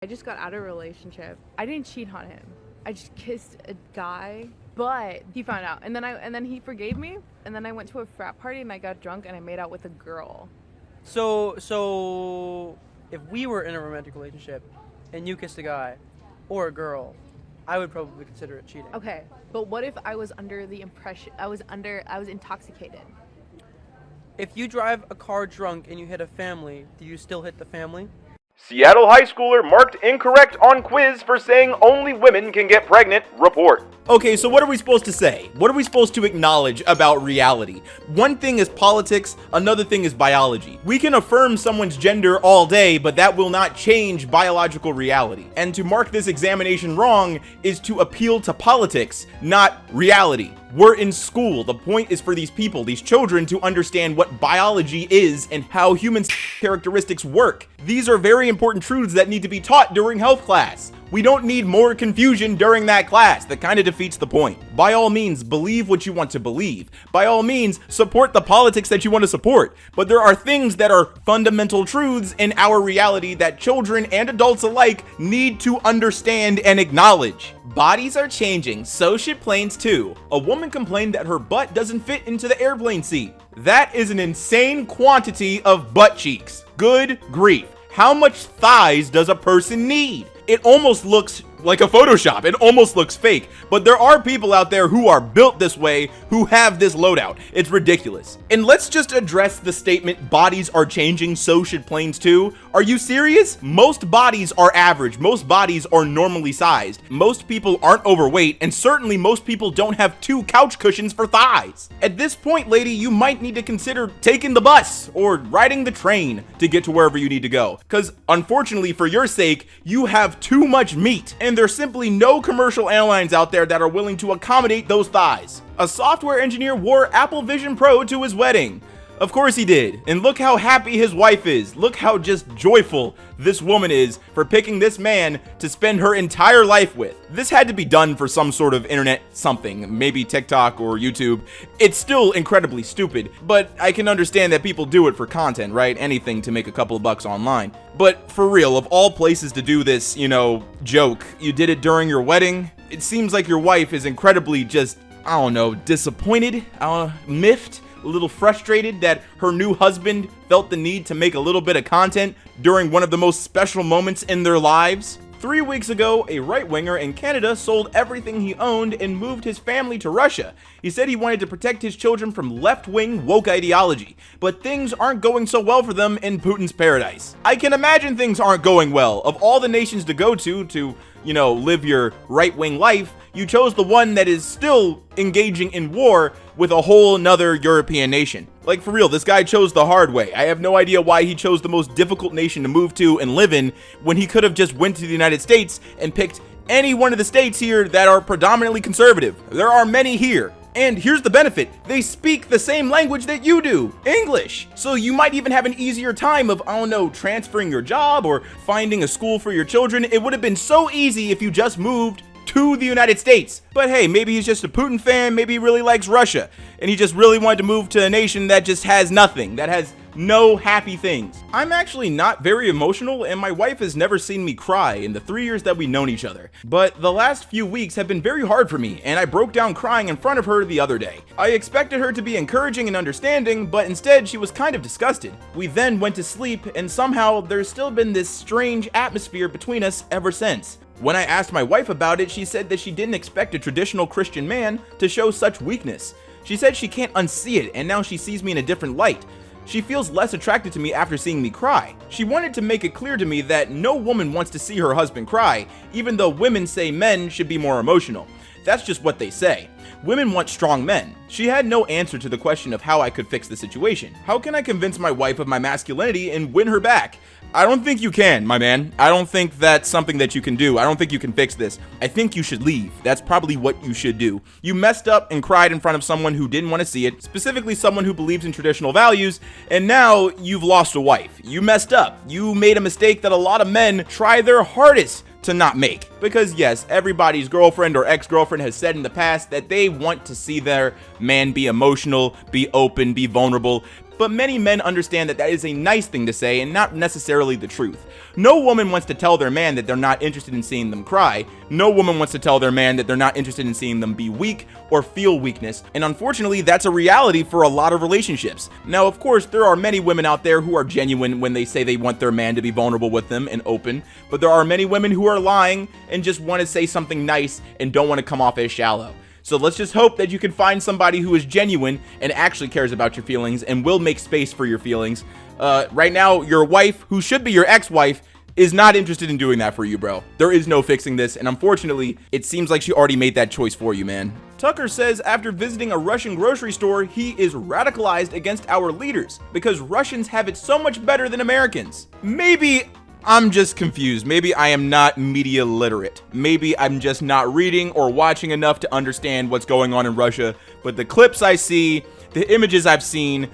just got out of a relationship. I didn't cheat on him. I just kissed a guy, but he found out. And then he forgave me. And then I went to a frat party and I got drunk and I made out with a girl. So if we were in a romantic relationship and you kissed a guy or a girl, I would probably consider it cheating. Okay, but what if I was under the impression, I was intoxicated? If you drive a car drunk and you hit a family, do you still hit the family? Seattle high schooler marked incorrect on quiz for saying only women can get pregnant. Report. Okay, so what are we supposed to say? What are we supposed to acknowledge about reality? One thing is politics, another thing is biology. We can affirm someone's gender all day, but that will not change biological reality. And to mark this examination wrong is to appeal to politics, not reality. We're in school. The point is for these people, these children, to understand what biology is and how human characteristics work. These are very important truths that need to be taught during health class. We don't need more confusion during that class. That kind of defeats the point. By all means, believe what you want to believe. By all means, support the politics that you want to support. But there are things that are fundamental truths in our reality that children and adults alike need to understand and acknowledge. Bodies are changing, so should planes too. A woman complained that her butt doesn't fit into the airplane seat. That is an insane quantity of butt cheeks. Good grief. How much thighs does a person need? It almost looks like a Photoshop. It almost looks fake. But there are people out there who are built this way, who have this loadout. It's ridiculous. And let's just address the statement, bodies are changing, so should planes too. Are you serious? Most bodies are average. Most bodies are normally sized. Most people aren't overweight, and certainly most people don't have 2 couch cushions for thighs. At this point, lady, you might need to consider taking the bus or riding the train to get to wherever you need to go. Because unfortunately for your sake, you have too much meat. And there's simply no commercial airlines out there that are willing to accommodate those thighs. A software engineer wore Apple Vision Pro to his wedding. Of course he did. And look how happy his wife is. Look how just joyful this woman is for picking this man to spend her entire life with. This had to be done for some sort of internet something, maybe TikTok or YouTube. It's still incredibly stupid, but I can understand that people do it for content, right? Anything to make a couple of bucks online. But for real, of all places to do this, joke, you did it during your wedding? It seems like your wife is incredibly just, disappointed, miffed, a little frustrated that her new husband felt the need to make a little bit of content during one of the most special moments in their lives. 3 weeks ago, a right-winger in Canada sold everything he owned and moved his family to Russia. He said he wanted to protect his children from left-wing woke ideology, but things aren't going so well for them in Putin's paradise. I can imagine things aren't going well. Of all the nations to go to live your right-wing life, you chose the one that is still engaging in war with a whole nother European nation. Like, for real, this guy chose the hard way. I have no idea why he chose the most difficult nation to move to and live in when he could have just went to the United States and picked any one of the states here that are predominantly conservative. There are many here. And here's the benefit, they speak the same language that you do, English. So you might even have an easier time of, transferring your job or finding a school for your children. It would have been so easy if you just moved to the United States. But hey, maybe he's just a Putin fan, maybe he really likes Russia, and he just really wanted to move to a nation that just has nothing, that has no happy things. I'm actually not very emotional, and my wife has never seen me cry in the 3 years that we've known each other. But the last few weeks have been very hard for me, and I broke down crying in front of her the other day. I expected her to be encouraging and understanding, but instead she was kind of disgusted. We then went to sleep, and somehow there's still been this strange atmosphere between us ever since. When I asked my wife about it, she said that she didn't expect a traditional Christian man to show such weakness. She said she can't unsee it, and now she sees me in a different light. She feels less attracted to me after seeing me cry. She wanted to make it clear to me that no woman wants to see her husband cry, even though women say men should be more emotional. That's just what they say. Women want strong men. She had no answer to the question of how I could fix the situation. How can I convince my wife of my masculinity and win her back? I don't think you can, my man. I don't think that's something that you can do. I don't think you can fix this. I think you should leave. That's probably what you should do. You messed up and cried in front of someone who didn't want to see it, specifically someone who believes in traditional values, and now you've lost a wife. You messed up. You made a mistake that a lot of men try their hardest to not make. Because yes, everybody's girlfriend or ex-girlfriend has said in the past that they want to see their man be emotional, be open, be vulnerable. but many men understand that that is a nice thing to say and not necessarily the truth. No woman wants to tell their man that they're not interested in seeing them cry. No woman wants to tell their man that they're not interested in seeing them be weak or feel weakness, and unfortunately that's a reality for a lot of relationships. Now of course there are many women out there who are genuine when they say they want their man to be vulnerable with them and open, but there are many women who are lying and just want to say something nice and don't want to come off as shallow. So let's just hope that you can find somebody who is genuine and actually cares about your feelings and will make space for your feelings. Right now, your wife, who should be your ex-wife, is not interested in doing that for you, bro. There is no fixing this, and unfortunately, it seems like she already made that choice for you, man. Tucker says after visiting a Russian grocery store, he is radicalized against our leaders because Russians have it so much better than Americans. Maybe I'm just confused. Maybe I am not media literate. Maybe I'm just not reading or watching enough to understand what's going on in Russia. But the clips I see, the images I've seen,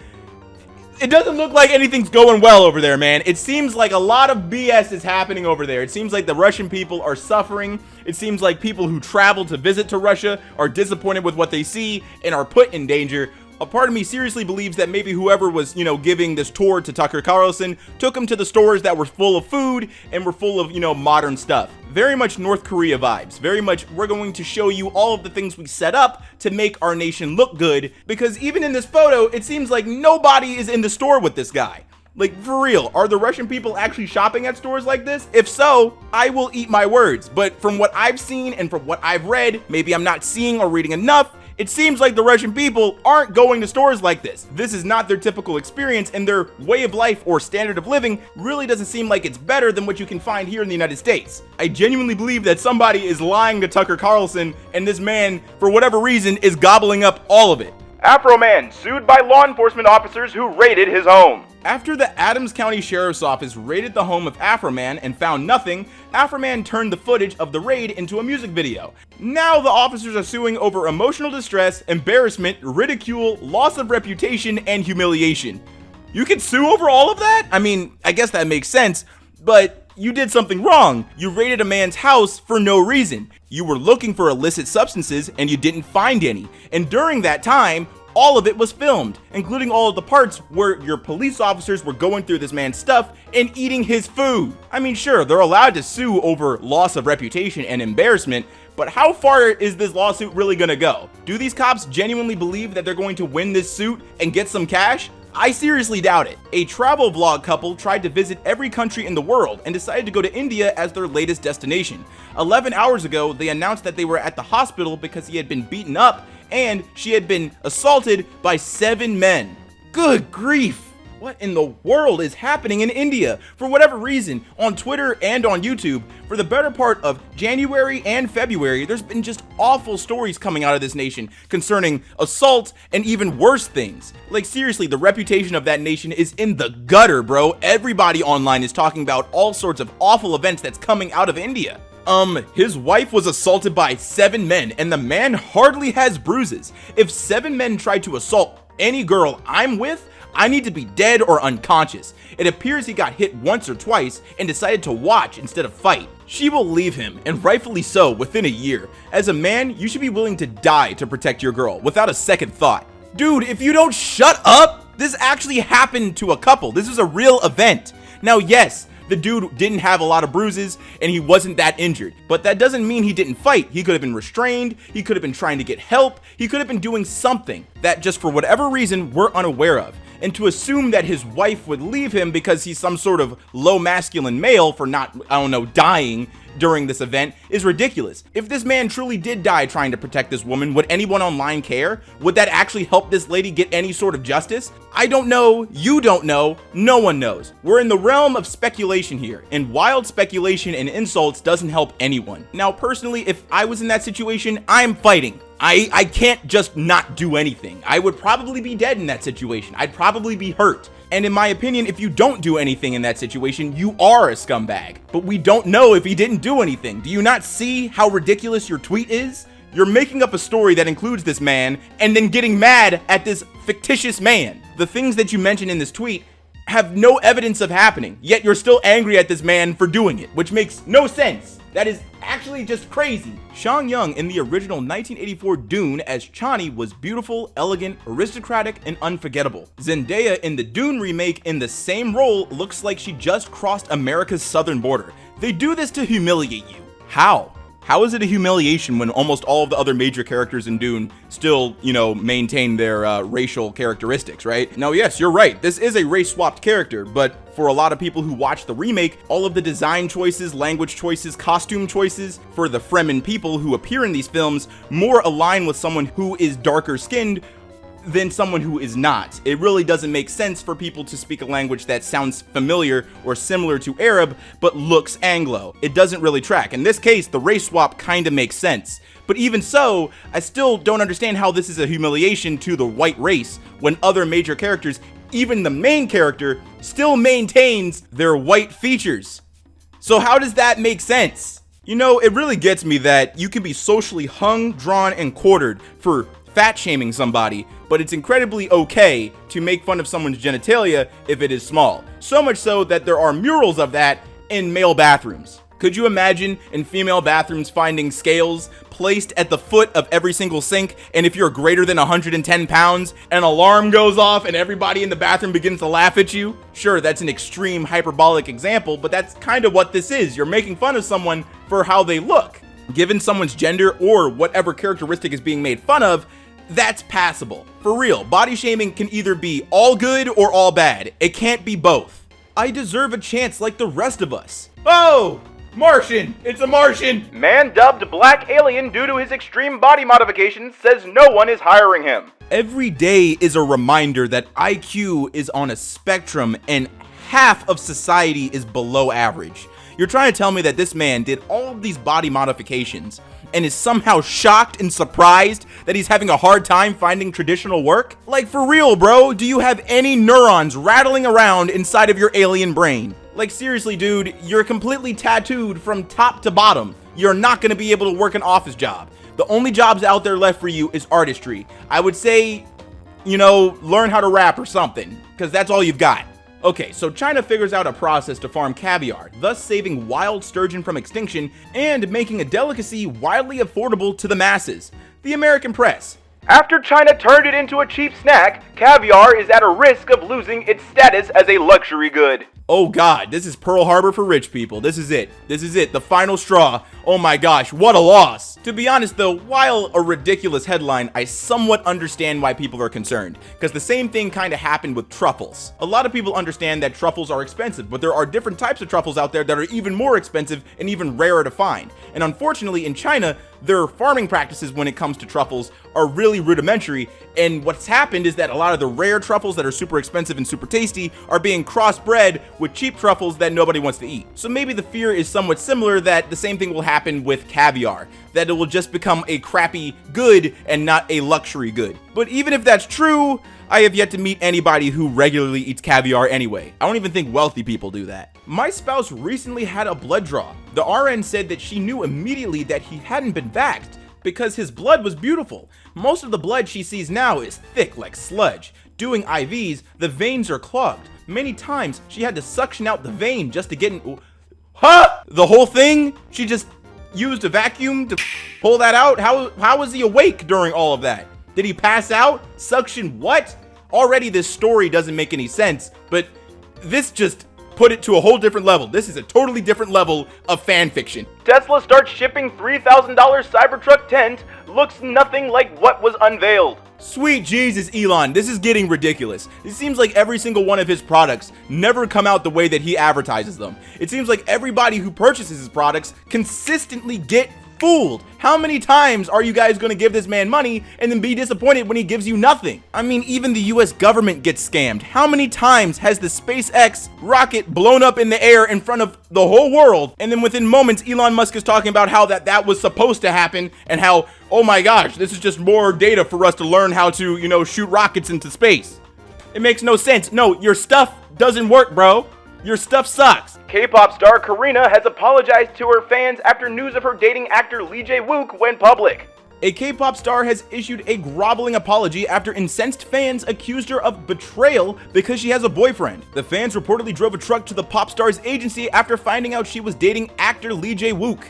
it doesn't look like anything's going well over there, man. It seems like a lot of BS is happening over there. It seems like the Russian people are suffering. It seems like people who travel to visit to Russia are disappointed with what they see and are put in danger. A part of me seriously believes that maybe whoever was, giving this tour to Tucker Carlson took him to the stores that were full of food and were full of, modern stuff. Very much North Korea vibes. Very much, we're going to show you all of the things we set up to make our nation look good. Because even in this photo, it seems like nobody is in the store with this guy. Like, for real, are the Russian people actually shopping at stores like this? If so, I will eat my words. But from what I've seen and from what I've read, maybe I'm not seeing or reading enough, it seems like the Russian people aren't going to stores like this. This is not their typical experience, and their way of life or standard of living really doesn't seem like it's better than what you can find here in the United States. I genuinely believe that somebody is lying to Tucker Carlson, and this man, for whatever reason, is gobbling up all of it. Afroman sued by law enforcement officers who raided his home. After the Adams County Sheriff's Office raided the home of Afroman and found nothing, Afroman turned the footage of the raid into a music video. Now the officers are suing over emotional distress, embarrassment, ridicule, loss of reputation, and humiliation. You can sue over all of that? I mean, I guess that makes sense, but you did something wrong. You raided a man's house for no reason. You were looking for illicit substances and you didn't find any. And during that time, all of it was filmed, including all of the parts where your police officers were going through this man's stuff and eating his food. I mean, sure, they're allowed to sue over loss of reputation and embarrassment, but how far is this lawsuit really gonna go? Do these cops genuinely believe that they're going to win this suit and get some cash? I seriously doubt it. A travel vlog couple tried to visit every country in the world and decided to go to India as their latest destination. 11 hours ago, they announced that they were at the hospital because he had been beaten up and she had been assaulted by 7 men. Good grief! What in the world is happening in India? For whatever reason, on Twitter and on YouTube, for the better part of January and February, there's been just awful stories coming out of this nation concerning assault and even worse things. Like seriously, the reputation of that nation is in the gutter, bro. Everybody online is talking about all sorts of awful events that's coming out of India. His wife was assaulted by 7 men and the man hardly has bruises. If 7 men tried to assault any girl I'm with, I need to be dead or unconscious. It appears he got hit once or twice and decided to watch instead of fight. She will leave him, and rightfully so, within a year. As a man, you should be willing to die to protect your girl without a second thought. Dude, if you don't shut up, this actually happened to a couple. This is a real event. Now, yes, the dude didn't have a lot of bruises and he wasn't that injured, but that doesn't mean he didn't fight. He could have been restrained, he could have been trying to get help, he could have been doing something that just for whatever reason we're unaware of. And to assume that his wife would leave him because he's some sort of low masculine male for not, dying during this event is ridiculous. If this man truly did die trying to protect this woman, would anyone online care? Would that actually help this lady get any sort of justice? I don't know, you don't know, no one knows. We're in the realm of speculation here, and wild speculation and insults doesn't help anyone. Now, personally, if I was in that situation, I'm fighting. I can't just not do anything. I would probably be dead in that situation. I'd probably be hurt. And in my opinion, if you don't do anything in that situation, you are a scumbag. But we don't know if he didn't do anything. Do you not see how ridiculous your tweet is? You're making up a story that includes this man and then getting mad at this fictitious man. The things that you mention in this tweet have no evidence of happening, yet you're still angry at this man for doing it, which makes no sense. That is actually just crazy. Sean Young in the original 1984 Dune as Chani was beautiful, elegant, aristocratic, and unforgettable. Zendaya in the Dune remake in the same role looks like she just crossed America's southern border. They do this to humiliate you. How? How is it a humiliation when almost all of the other major characters in Dune still, maintain their racial characteristics, right? Now, yes, you're right. This is a race-swapped character, but for a lot of people who watch the remake, all of the design choices, language choices, costume choices for the Fremen people who appear in these films more align with someone who is darker skinned than someone who is not. It really doesn't make sense for people to speak a language that sounds familiar or similar to Arab, but looks Anglo. It doesn't really track. In this case, the race swap kinda makes sense. But even so, I still don't understand how this is a humiliation to the white race when other major characters, even the main character, still maintains their white features. So how does that make sense? It really gets me that you can be socially hung, drawn, and quartered for fat shaming somebody, but it's incredibly okay to make fun of someone's genitalia if it is small. So much so that there are murals of that in male bathrooms. Could you imagine in female bathrooms finding scales placed at the foot of every single sink, and if you're greater than 110 pounds, an alarm goes off and everybody in the bathroom begins to laugh at you? Sure, that's an extreme hyperbolic example, but that's kind of what this is. You're making fun of someone for how they look. Given someone's gender or whatever characteristic is being made fun of, that's passable. For real, body shaming can either be all good or all bad. It can't be both. I deserve a chance like the rest of us. Oh, Martian! It's a Martian! Man dubbed Black Alien due to his extreme body modifications says no one is hiring him. Every day is a reminder that IQ is on a spectrum and half of society is below average. You're trying to tell me that this man did all of these body modifications and is somehow shocked and surprised that he's having a hard time finding traditional work? Like, for real, bro, do you have any neurons rattling around inside of your alien brain? Like, seriously, dude, you're completely tattooed from top to bottom. You're not gonna be able to work an office job. The only jobs out there left for you is artistry. I would say, learn how to rap or something, because that's all you've got. Okay, so China figures out a process to farm caviar, thus saving wild sturgeon from extinction and making a delicacy widely affordable to the masses. The American press. After China turned it into a cheap snack, caviar is at a risk of losing its status as a luxury good. Oh god, this is Pearl Harbor for rich people. This is it. This is it. The final straw. Oh my gosh, what a loss. To be honest though, while a ridiculous headline, I somewhat understand why people are concerned, because the same thing kind of happened with truffles. A lot of people understand that truffles are expensive, but there are different types of truffles out there that are even more expensive and even rarer to find. And unfortunately in China, their farming practices when it comes to truffles are really rudimentary, and what's happened is that a lot of the rare truffles that are super expensive and super tasty are being crossbred with cheap truffles that nobody wants to eat. So maybe the fear is somewhat similar, that the same thing will happen with caviar, that it will just become a crappy good and not a luxury good. But even if that's true, I have yet to meet anybody who regularly eats caviar anyway. I don't even think wealthy people do that. My spouse recently had a blood draw. The RN said that she knew immediately that he hadn't been vaxxed because his blood was beautiful. Most of the blood she sees now is thick like sludge. Doing IVs, the veins are clogged. Many times she had to suction out the vein just to get in. Huh? The whole thing? She just used a vacuum to pull that out? How was he awake during all of that? Did he pass out? Suction what? Already this story doesn't make any sense, but this just put it to a whole different level. This is a totally different level of fan fiction. Tesla starts shipping $3,000 Cybertruck tent, looks nothing like what was unveiled. Sweet Jesus, Elon, this is getting ridiculous. It seems like every single one of his products never come out the way that he advertises them. It seems like everybody who purchases his products consistently get fooled. How many times are you guys going to give this man money and then be disappointed when he gives you nothing? I mean, even the US government gets scammed. How many times has the SpaceX rocket blown up in the air in front of the whole world, and then within moments Elon Musk is talking about how that was supposed to happen, and how, oh my gosh, this is just more data for us to learn how to, shoot rockets into space. It makes no sense. No, your stuff doesn't work, bro. Your stuff sucks. K-pop star Karina has apologized to her fans after news of her dating actor Lee Jae-wook went public. A K-pop star has issued a groveling apology after incensed fans accused her of betrayal because she has a boyfriend. The fans reportedly drove a truck to the pop star's agency after finding out she was dating actor Lee Jae-wook.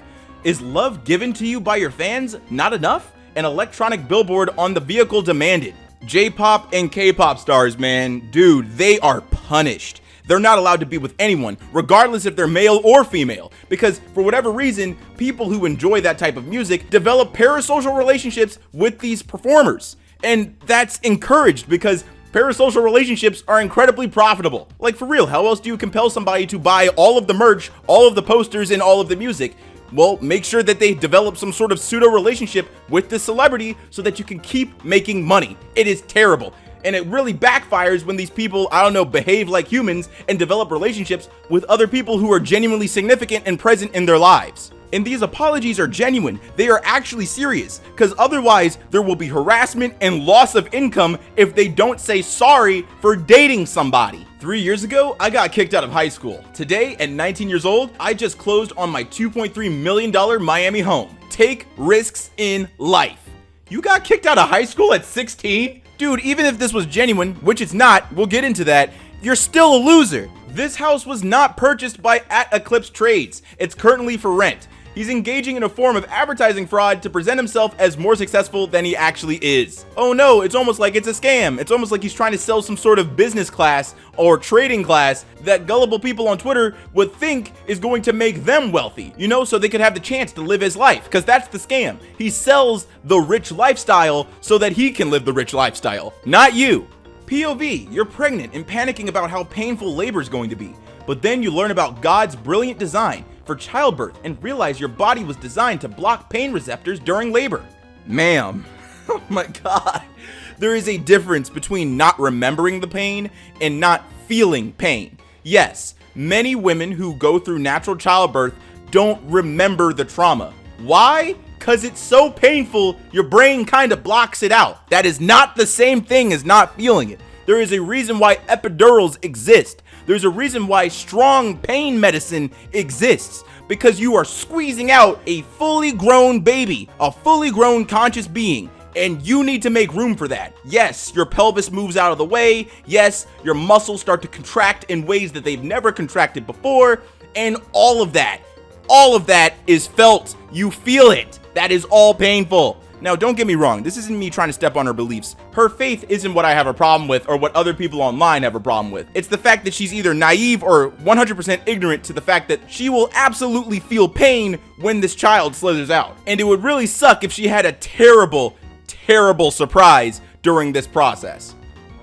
Is love given to you by your fans not enough? An electronic billboard on the vehicle demanded. J-pop and K-pop stars, man, dude, they are punished. They're not allowed to be with anyone, regardless if they're male or female, because for whatever reason, people who enjoy that type of music develop parasocial relationships with these performers. And that's encouraged because parasocial relationships are incredibly profitable. Like, for real, how else do you compel somebody to buy all of the merch, all of the posters, and all of the music? Well, make sure that they develop some sort of pseudo relationship with the celebrity so that you can keep making money. It is terrible. And it really backfires when these people, I don't know, behave like humans and develop relationships with other people who are genuinely significant and present in their lives. And these apologies are genuine. They are actually serious, because otherwise there will be harassment and loss of income if they don't say sorry for dating somebody. 3 years ago, I got kicked out of high school. Today, at 19 years old, I just closed on my $2.3 million Miami home. Take risks in life. You got kicked out of high school at 16? Dude, even if this was genuine, which it's not, we'll get into that, you're still a loser. This house was not purchased by @Eclipse Trades. It's currently for rent. He's engaging in a form of advertising fraud to present himself as more successful than he actually is. Oh no, it's almost like it's a scam. It's almost like he's trying to sell some sort of business class or trading class that gullible people on Twitter would think is going to make them wealthy, you know, so they could have the chance to live his life, because that's the scam. He sells the rich lifestyle so that he can live the rich lifestyle, not you. POV, you're pregnant and panicking about how painful labor is going to be, but then you learn about God's brilliant design for childbirth and realize your body was designed to block pain receptors during labor. Ma'am, oh my God. There is a difference between not remembering the pain and not feeling pain. Yes, many women who go through natural childbirth don't remember the trauma. Why? Because it's so painful, your brain kind of blocks it out. That is not the same thing as not feeling it. There is a reason why epidurals exist. There's a reason why strong pain medicine exists, because you are squeezing out a fully grown baby, a fully grown conscious being, and you need to make room for that. Yes, your pelvis moves out of the way. Yes, your muscles start to contract in ways that they've never contracted before, and all of that is felt. You feel it. That is all painful. Now, don't get me wrong, this isn't me trying to step on her beliefs. Her faith isn't what I have a problem with or what other people online have a problem with. It's the fact that she's either naive or 100% ignorant to the fact that she will absolutely feel pain when this child slithers out. And it would really suck if she had a terrible, terrible surprise during this process.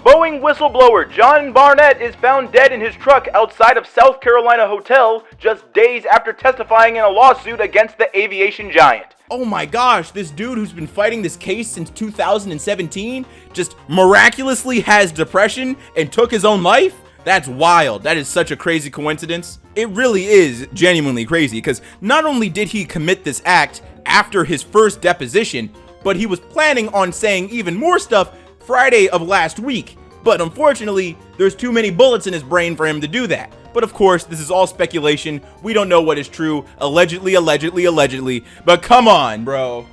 Boeing whistleblower John Barnett is found dead in his truck outside of South Carolina hotel just days after testifying in a lawsuit against the aviation giant. Oh my gosh, this dude who's been fighting this case since 2017 just miraculously has depression and took his own life? That's wild. That is such a crazy coincidence. It really is genuinely crazy, because not only did he commit this act after his first deposition, but he was planning on saying even more stuff Friday of last week. But unfortunately, there's too many bullets in his brain for him to do that. But of course, this is all speculation. We don't know what is true. Allegedly. But come on, bro.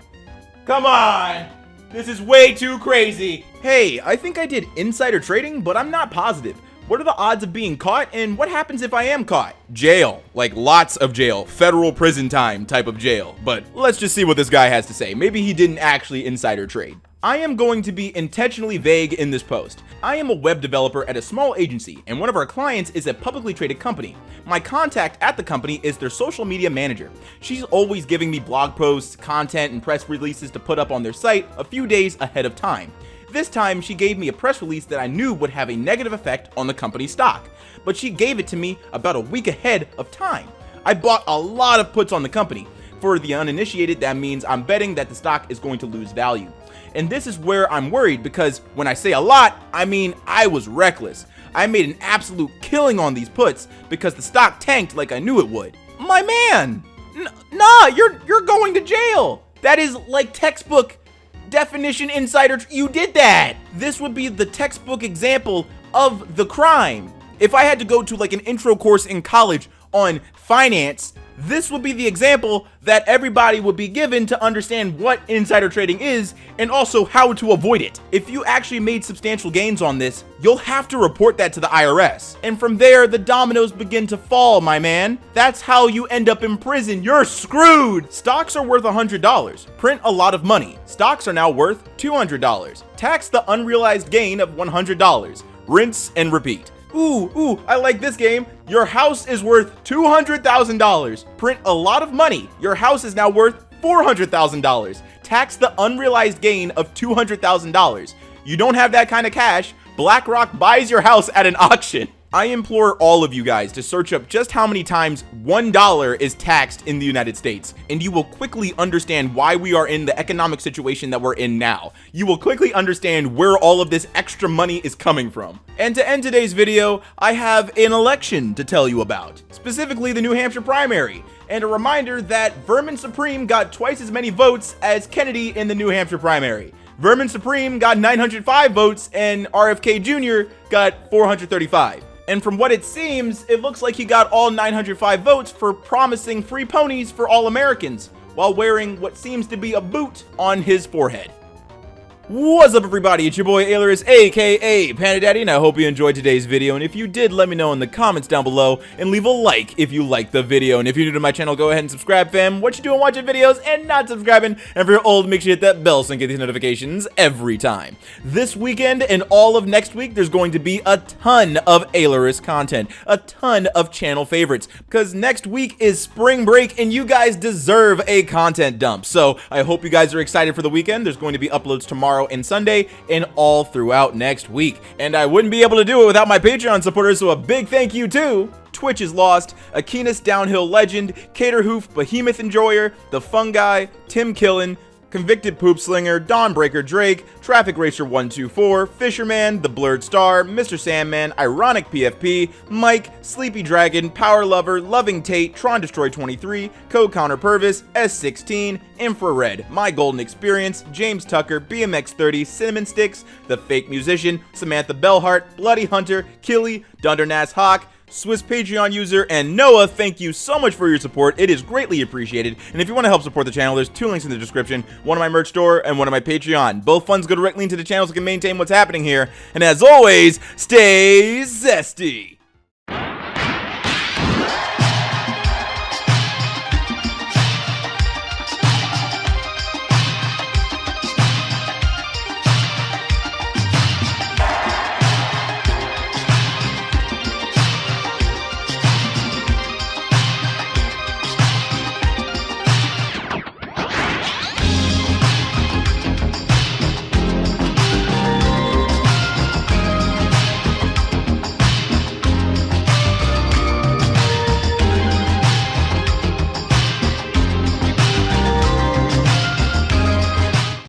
Come on. This is way too crazy. Hey, I think I did insider trading, but I'm not positive. What are the odds of being caught, and what happens if I am caught? Jail. Like lots of jail. Federal prison time type of jail. But let's just see what this guy has to say. Maybe he didn't actually insider trade. I am going to be intentionally vague in this post. I am a web developer at a small agency, and one of our clients is a publicly traded company. My contact at the company is their social media manager. She's always giving me blog posts, content, and press releases to put up on their site a few days ahead of time. This time, she gave me a press release that I knew would have a negative effect on the company's stock, but she gave it to me about a week ahead of time. I bought a lot of puts on the company. For the uninitiated, that means I'm betting that the stock is going to lose value. And this is where I'm worried, because when I say a lot, I mean I was reckless. I made an absolute killing on these puts because the stock tanked like I knew it would. My man! Nah, you're going to jail! That is like textbook definition insider. You did that! This would be the textbook example of the crime. If I had to go to like an intro course in college on finance, This would be the example that everybody would be given to understand what insider trading is and also how to avoid it. If you actually made substantial gains on this, you'll have to report that to the IRS. And from there, the dominoes begin to fall, my man. That's how you end up in prison. You're screwed. Stocks are worth $100. Print a lot of money. Stocks are now worth $200. Tax the unrealized gain of $100. Rinse and repeat. Ooh, I like this game. Your house is worth $200,000. Print a lot of money. Your house is now worth $400,000. Tax the unrealized gain of $200,000. You don't have that kind of cash. BlackRock buys your house at an auction. I implore all of you guys to search up just how many times $1 is taxed in the United States, and you will quickly understand why we are in the economic situation that we're in now. You will quickly understand where all of this extra money is coming from. And to end today's video, I have an election to tell you about, specifically the New Hampshire primary, and a reminder that Vermin Supreme got twice as many votes as Kennedy in the New Hampshire primary. Vermin Supreme got 905 votes and RFK Jr. got 435. And from what it seems, it looks like he got all 905 votes for promising free ponies for all Americans while wearing what seems to be a boot on his forehead. What's up, everybody? It's your boy Ailurus, aka Panda Daddy, and I hope you enjoyed today's video. And if you did, let me know in the comments down below and leave a like if you liked the video. And if you're new to my channel, go ahead and subscribe, fam. What you doing watching videos and not subscribing? And if you're old, make sure you hit that bell so you can get these notifications every time. This weekend and all of next week, there's going to be a ton of Ailurus content, a ton of channel favorites, because next week is spring break and you guys deserve a content dump. So I hope you guys are excited for the weekend. There's going to be uploads tomorrow and Sunday and all throughout next week. And I wouldn't be able to do it without my Patreon supporters, so a big thank you to Twitch is Lost, Aquinas Downhill Legend, Caterhoof, Behemoth Enjoyer, The Fungi, Tim Killen, Convicted Poop Slinger, Dawnbreaker Drake, Traffic Racer 124, Fisherman, The Blurred Star, Mr. Sandman, Ironic PFP, Mike, Sleepy Dragon, Power Lover, Loving Tate, Tron Destroy 23, Code Counter Purvis, S16, Infrared, My Golden Experience, James Tucker, BMX 30, Cinnamon Sticks, The Fake Musician, Samantha Bellhart, Bloody Hunter, Killy, Dundernass Hawk, Swiss Patreon user, and Noah. Thank you so much for your support. It is greatly appreciated. And if you want to help support the channel, there's two links in the description, one on my merch store and one on my Patreon. Both funds go directly into the channel so I can maintain what's happening here. And as always, stay zesty.